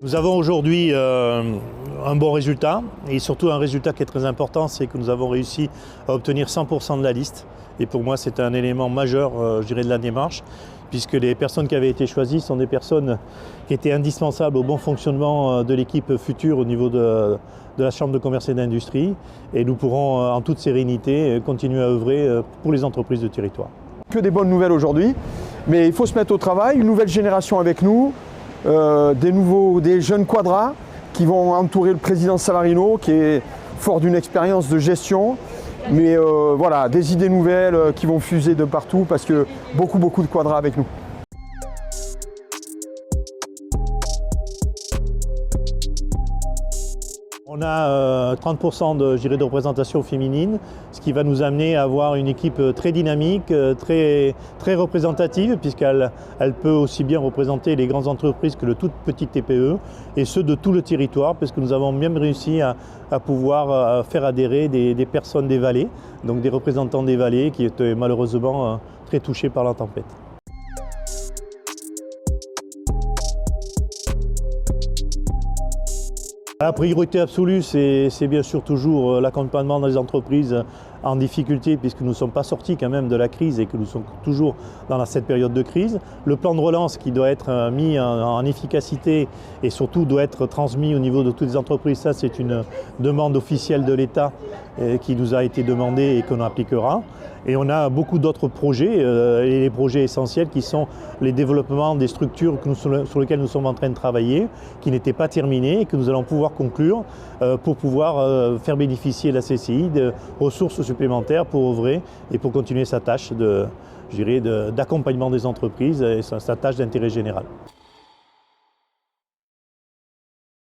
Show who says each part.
Speaker 1: Nous avons aujourd'hui un bon résultat et surtout un résultat qui est très important, c'est que nous avons réussi à obtenir 100% de la liste. Et pour moi, c'est un élément majeur, je dirais, de la démarche, puisque les personnes qui avaient été choisies sont des personnes qui étaient indispensables au bon fonctionnement de l'équipe future au niveau de la Chambre de commerce et d'industrie. Et nous pourrons en toute sérénité continuer à œuvrer pour les entreprises de territoire.
Speaker 2: Que des bonnes nouvelles aujourd'hui, mais il faut se mettre au travail, une nouvelle génération avec nous. Des jeunes quadras qui vont entourer le président Savarino qui est fort d'une expérience de gestion, mais voilà, des idées nouvelles qui vont fuser de partout parce que beaucoup de quadras avec nous.
Speaker 1: On a 30% de représentation féminine, ce qui va nous amener à avoir une équipe très dynamique, très représentative, puisqu'elle peut aussi bien représenter les grandes entreprises que le toutes petites TPE, et ceux de tout le territoire, parce que nous avons même réussi à pouvoir faire adhérer des personnes des vallées, donc des représentants des vallées qui étaient malheureusement très touchés par la tempête. La priorité absolue, c'est bien sûr toujours l'accompagnement des entreprises en difficulté, puisque nous ne sommes pas sortis quand même de la crise et que nous sommes toujours dans cette période de crise. Le plan de relance qui doit être mis en efficacité et surtout doit être transmis au niveau de toutes les entreprises, ça c'est une demande officielle de l'État qui nous a été demandée et qu'on appliquera. Et on a beaucoup d'autres projets, et les projets essentiels qui sont les développements des structures sur lesquelles nous sommes en train de travailler, qui n'étaient pas terminés et que nous allons pouvoir conclure pour pouvoir faire bénéficier la CCI de ressources supplémentaires pour œuvrer et pour continuer sa tâche d'accompagnement des entreprises et sa tâche d'intérêt général.